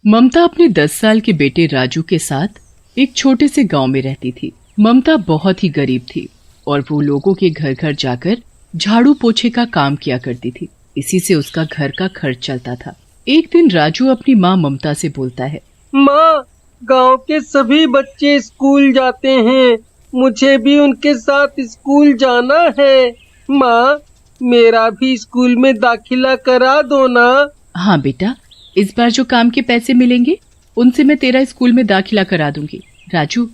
ममता अपने 10 साल के बेटे राजू के साथ एक छोटे से गांव में रहती थी। ममता बहुत ही गरीब थी और वो लोगों के घर घर जाकर झाड़ू पोछे का काम किया करती थी। इसी से उसका घर का खर्च चलता था। एक दिन राजू अपनी माँ ममता से बोलता है, माँ, गांव के सभी बच्चे स्कूल जाते हैं, मुझे भी उनके साथ स्कूल जाना है। माँ, मेरा भी स्कूल में दाखिला करा दो ना। हाँ बेटा, इस बार जो काम के पैसे मिलेंगे उनसे मैं तेरा स्कूल में दाखिला करा दूंगी। राजू,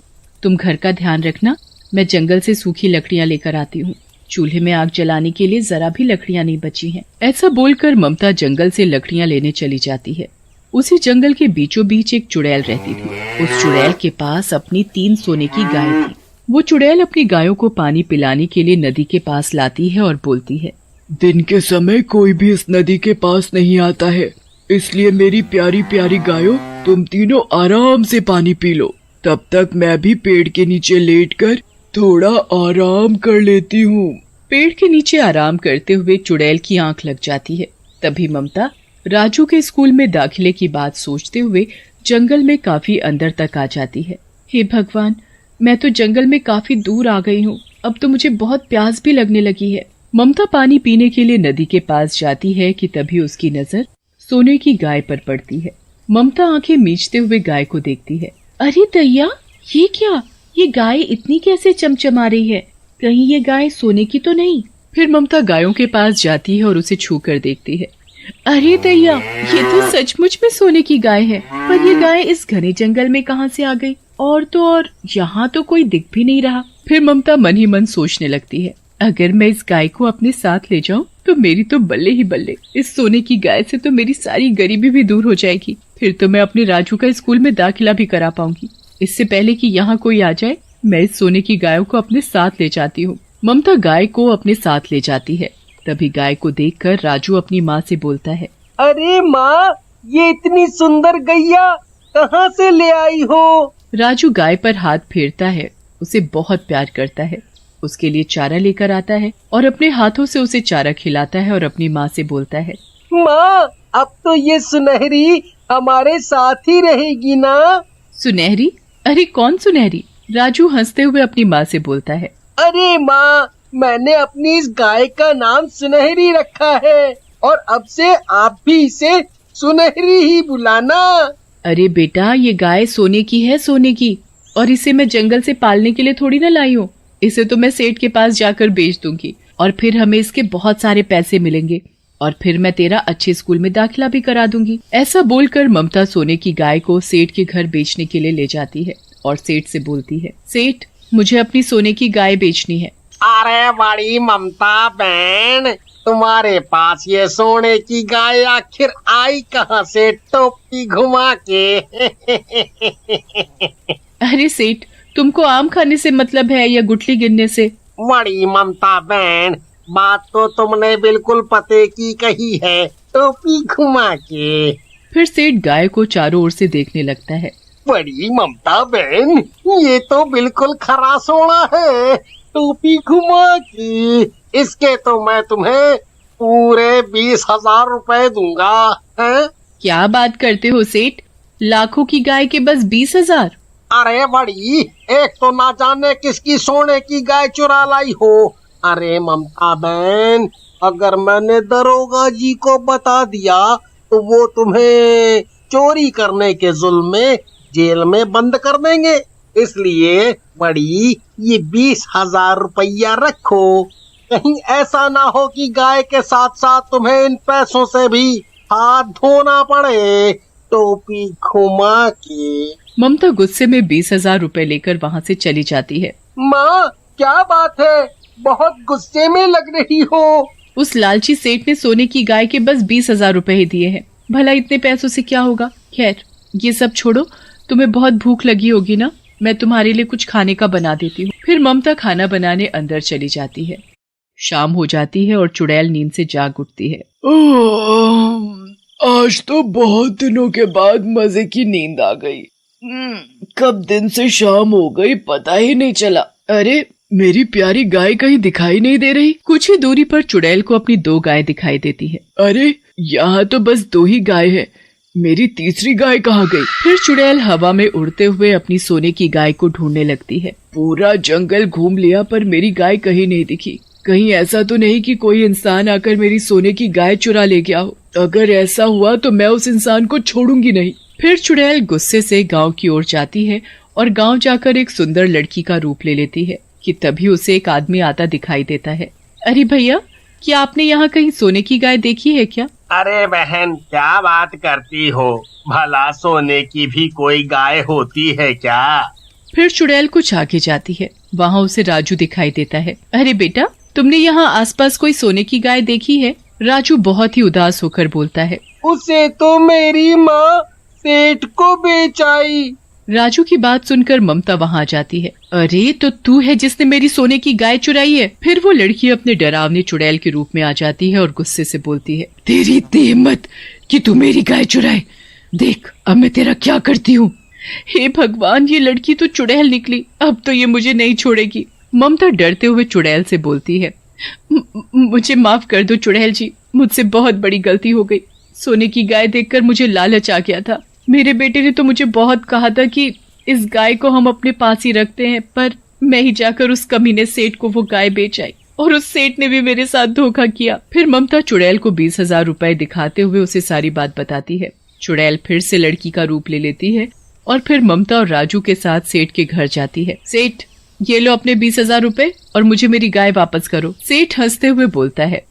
तुम घर का ध्यान रखना, मैं जंगल से सूखी लकड़ियाँ लेकर आती हूँ। चूल्हे में आग जलाने के लिए जरा भी लकड़ियाँ नहीं बची हैं। ऐसा बोलकर ममता जंगल से लकड़ियाँ लेने चली जाती है। उसी जंगल के बीचों बीच एक चुड़ैल रहती थी। उस चुड़ैल के पास अपनी 3 सोने की गाय थी। वो चुड़ैल अपनी गायों को पानी पिलाने के लिए नदी के पास लाती है और बोलती है, दिन के समय कोई भी इस नदी के पास नहीं आता है, इसलिए मेरी प्यारी प्यारी गायों, तुम तीनों आराम से पानी पी लो। तब तक मैं भी पेड़ के नीचे लेटकर थोड़ा आराम कर लेती हूँ। पेड़ के नीचे आराम करते हुए चुड़ैल की आंख लग जाती है। तभी ममता राजू के स्कूल में दाखिले की बात सोचते हुए जंगल में काफी अंदर तक आ जाती है। हे भगवान, मैं तो जंगल में काफी दूर आ गई हूँ, अब तो मुझे बहुत प्यास भी लगने लगी है। ममता पानी पीने के लिए नदी के पास जाती है कि तभी उसकी नजर सोने की गाय पर पड़ती है। ममता आंखें मीचते हुए गाय को देखती है। अरे दैया, ये क्या? ये गाय इतनी कैसे चमचमा रही है? कहीं ये गाय सोने की तो नहीं? फिर ममता गायों के पास जाती है और उसे छू कर देखती है। अरे दैया, ये तो सचमुच में सोने की गाय है, पर ये गाय इस घने जंगल में कहाँ से आ गई? और यहाँ तो कोई दिख भी नहीं रहा। फिर ममता मन ही मन सोचने लगती है, अगर मैं इस गाय को अपने साथ ले जाऊं तो मेरी तो बल्ले ही बल्ले। इस सोने की गाय से तो मेरी सारी गरीबी भी दूर हो जाएगी। फिर तो मैं अपने राजू का स्कूल में दाखिला भी करा पाऊंगी। इससे पहले कि यहाँ कोई आ जाए, मैं इस सोने की गायों को अपने साथ ले जाती हूँ। ममता गाय को अपने साथ ले जाती है। तभी गाय को देखकर राजू अपनी माँ से बोलता है, अरे माँ, ये इतनी सुंदर गैया कहाँ से ले आई हो? राजू गाय पर हाथ फेरता है, उसे बहुत प्यार करता है, उसके लिए चारा लेकर आता है और अपने हाथों से उसे चारा खिलाता है और अपनी माँ से बोलता है, माँ, अब तो ये सुनहरी हमारे साथ ही रहेगी ना? सुनहरी? अरे कौन सुनहरी? राजू हंसते हुए अपनी माँ से बोलता है, अरे माँ, मैंने अपनी इस गाय का नाम सुनहरी रखा है और अब से आप भी इसे सुनहरी ही बुलाना। अरे बेटा, ये गाय सोने की है, सोने की, और इसे मैं जंगल से पालने के लिए थोड़ी ना लाई हूँ। इसे तो मैं सेठ के पास जाकर बेच दूंगी और फिर हमें इसके बहुत सारे पैसे मिलेंगे और फिर मैं तेरा अच्छे स्कूल में दाखिला भी करा दूंगी। ऐसा बोलकर ममता सोने की गाय को सेठ के घर बेचने के लिए ले जाती है और सेठ से बोलती है, सेठ, मुझे अपनी सोने की गाय बेचनी है। अरे बड़ी ममता बहन, तुम्हारे पास ये सोने की गाय आखिर आई कहाँ से टोपी घुमा के? अरे सेठ, तुमको आम खाने से मतलब है या गुठली गिनने से? बड़ी ममता बहन, बात तो तुमने बिल्कुल पते की कही है, टोपी घुमा के। फिर सेठ गाय को चारों ओर से देखने लगता है। बड़ी ममता बहन, ये तो बिल्कुल खरा सोना है, टोपी घुमा के। इसके तो मैं तुम्हें पूरे 20,000 रुपए दूंगा। है? क्या बात करते हो सेठ? लाखों की गाय के बस 20,000? अरे बड़ी, एक तो ना जाने किसकी सोने की गाय चुरा लाई हो। अरे ममता बहन, अगर मैंने दरोगा जी को बता दिया तो वो तुम्हें चोरी करने के जुल्म में जेल में बंद कर देंगे। इसलिए बड़ी, ये 20,000 रुपया रखो। कहीं ऐसा ना हो कि गाय के साथ साथ तुम्हें इन पैसों से भी हाथ धोना पड़े। टोपी घुमा के। ममता गुस्से में 20,000 रुपए लेकर वहाँ से चली जाती है। माँ, क्या बात है, बहुत गुस्से में लग रही हो। उस लालची सेठ ने सोने की गाय के बस 20,000 रुपए ही दिए हैं। भला इतने पैसों से क्या होगा? खैर, ये सब छोड़ो, तुम्हें बहुत भूख लगी होगी ना, मैं तुम्हारे लिए कुछ खाने का बना देती हूँ। फिर ममता खाना बनाने अंदर चली जाती है। शाम हो जाती है और चुड़ैल नींद से जाग उठती है। आज तो बहुत दिनों के बाद मजे की नींद आ गई। कब दिन से शाम हो गई पता ही नहीं चला। अरे, मेरी प्यारी गाय कहीं दिखाई नहीं दे रही। कुछ ही दूरी पर चुड़ैल को अपनी 2 गाय दिखाई देती है। अरे, यहाँ तो बस 2 ही गाय है, मेरी तीसरी गाय कहाँ गई? फिर चुड़ैल हवा में उड़ते हुए अपनी सोने की गाय को ढूंढने लगती है। पूरा जंगल घूम लिया पर मेरी गाय कहीं नहीं दिखी। कहीं ऐसा तो नहीं कि कोई इंसान आकर मेरी सोने की गाय चुरा ले गया हो? अगर ऐसा हुआ तो मैं उस इंसान को छोड़ूंगी नहीं। फिर चुड़ैल गुस्से से गांव की ओर जाती है और गांव जाकर एक सुंदर लड़की का रूप ले लेती है कि तभी उसे एक आदमी आता दिखाई देता है। अरे भैया, क्या आपने यहाँ कहीं सोने की गाय देखी है क्या? अरे बहन, क्या बात करती हो? भला सोने की भी कोई गाय होती है क्या? फिर चुड़ैल कुछ आगे जाती है, वहाँ उसे राजू दिखाई देता है। अरे बेटा, तुमने यहाँ आसपास कोई सोने की गाय देखी है? राजू बहुत ही उदास होकर बोलता है। उसे तो मेरी माँ सेठ को बेच आई। राजू की बात सुनकर ममता वहाँ आ जाती है। अरे तो तू है जिसने मेरी सोने की गाय चुराई है? फिर वो लड़की अपने डरावने चुड़ैल के रूप में आ जाती है और गुस्से से बोलती है। तेरी इतनी हिम्मत कि तू मेरी गाय चुराए? देख अब मैं तेरा क्या करती हूँ। हे भगवान, ये लड़की तो चुड़ैल निकली, अब तो ये मुझे नहीं छोड़ेगी। ममता डरते हुए चुड़ैल से बोलती है। मुझे माफ कर दो चुड़ैल जी, मुझसे बहुत बड़ी गलती हो गई। सोने की गाय देखकर मुझे लालच आ गया था। मेरे बेटे ने तो मुझे बहुत कहा था कि इस गाय को हम अपने पास ही रखते हैं, पर मैं ही जाकर उस कमीने सेठ को वो गाय बेच आई और उस सेठ ने भी मेरे साथ धोखा किया। फिर ममता चुड़ैल को 20,000 रुपए दिखाते हुए उसे सारी बात बताती है। चुड़ैल फिर से लड़की का रूप ले लेती है और फिर ममता और राजू के साथ सेठ के घर जाती है। सेठ, ये लो अपने 20,000 रुपए और मुझे मेरी गाय वापस करो। सेठ हंसते हुए बोलता है।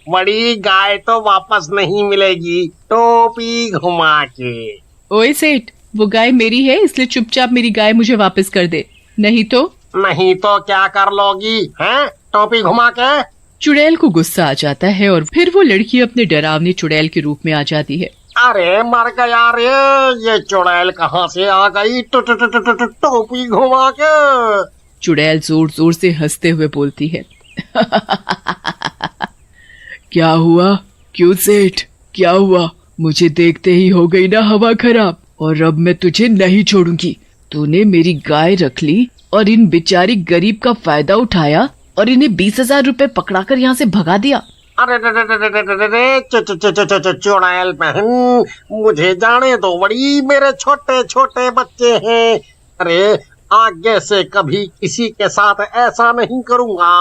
बड़ी गाय तो वापस नहीं मिलेगी, टोपी घुमा के। ओए सेठ, वो गाय मेरी है, इसलिए चुपचाप मेरी गाय मुझे वापस कर दे, नहीं तो क्या कर लोगी हैं? टोपी घुमा के। चुड़ैल को गुस्सा आ जाता है और फिर वो लड़की अपने डरावनी चुड़ैल के रूप में आ जाती है। अरे मर गया रे, ये चुड़ैल कहाँ से आ गई? टोपी घुमा के। चुड़ैल जोर जोर से हंसते हुए बोलती है। क्या हुआ? क्यों सेठ, क्या हुआ? मुझे देखते ही हो गई ना हवा खराब, और अब मैं तुझे नहीं छोड़ूंगी। तूने मेरी गाय रख ली और इन बेचारी गरीब का फायदा उठाया और इन्हें 20,000 रुपए पकड़ाकर यहाँ से भगा दिया। अरे चुड़ैल बहन, मुझे जाने दो, बड़ी मेरे छोटे छोटे बच्चे हैं। अरे आगे से कभी किसी के साथ ऐसा नहीं करूँगा,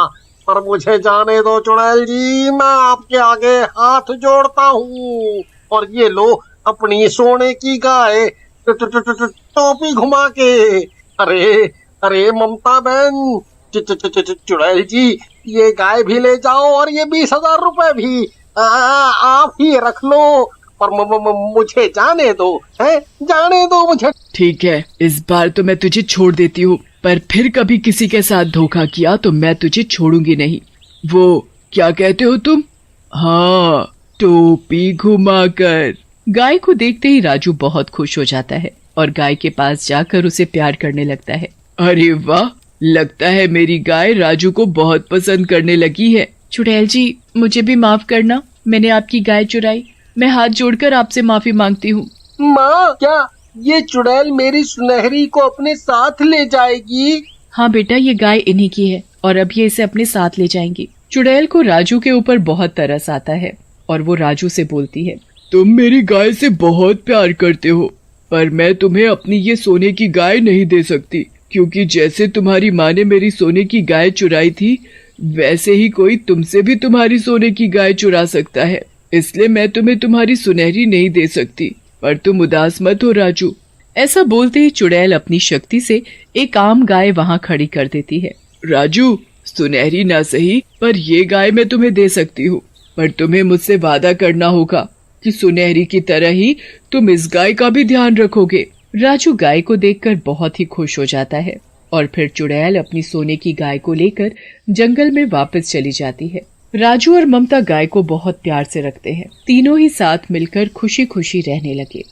पर मुझे जाने दो चुड़ैल जी, मैं आपके आगे हाथ जोड़ता हूँ। और ये लो अपनी सोने की गाय, टोपी घुमा के। अरे अरे ममता बहन, चुड़ैल जी, ये गाय भी ले जाओ और ये 20,000 रुपए भी आप ही रख लो, पर मुझे जाने दो, है? जाने दो मुझे। ठीक है, इस बार तो मैं तुझे छोड़ देती हूँ, पर फिर कभी किसी के साथ धोखा किया तो मैं तुझे छोड़ूंगी नहीं। वो क्या कहते हो तुम? हाँ, टोपी घुमाकर। गाय को देखते ही राजू बहुत खुश हो जाता है और गाय के पास जाकर उसे प्यार करने लगता है। अरे वाह, लगता है मेरी गाय राजू को बहुत पसंद करने लगी है। चुड़ैल जी, मुझे भी माफ करना, मैंने आपकी गाय चुराई। मैं हाथ जोड़कर आपसे माफी मांगती हूँ। माँ, क्या ये चुड़ैल मेरी सुनहरी को अपने साथ ले जाएगी? हाँ बेटा, ये गाय इन्हीं की है और अब ये इसे अपने साथ ले जाएंगी। चुड़ैल को राजू के ऊपर बहुत तरस आता है और वो राजू से बोलती है। तुम मेरी गाय से बहुत प्यार करते हो, पर मैं तुम्हें अपनी ये सोने की गाय नहीं दे सकती, क्योंकि जैसे तुम्हारी माँ ने मेरी सोने की गाय चुराई थी, वैसे ही कोई तुमसे भी तुम्हारी सोने की गाय चुरा सकता है। इसलिए मैं तुम्हें तुम्हारी सुनहरी नहीं दे सकती, पर तुम उदास मत हो राजू। ऐसा बोलते ही चुड़ैल अपनी शक्ति से एक आम गाय वहाँ खड़ी कर देती है। राजू, सुनहरी ना सही, पर ये गाय मैं तुम्हें दे सकती हूँ, पर तुम्हें मुझसे वादा करना होगा कि सुनहरी की तरह ही तुम इस गाय का भी ध्यान रखोगे। राजू गाय को देखकर बहुत ही खुश हो जाता है और फिर चुड़ैल अपनी सोने की गाय को लेकर जंगल में वापस चली जाती है। राजू और ममता गाय को बहुत प्यार से रखते हैं। तीनों ही साथ मिलकर खुशी खुशी रहने लगे।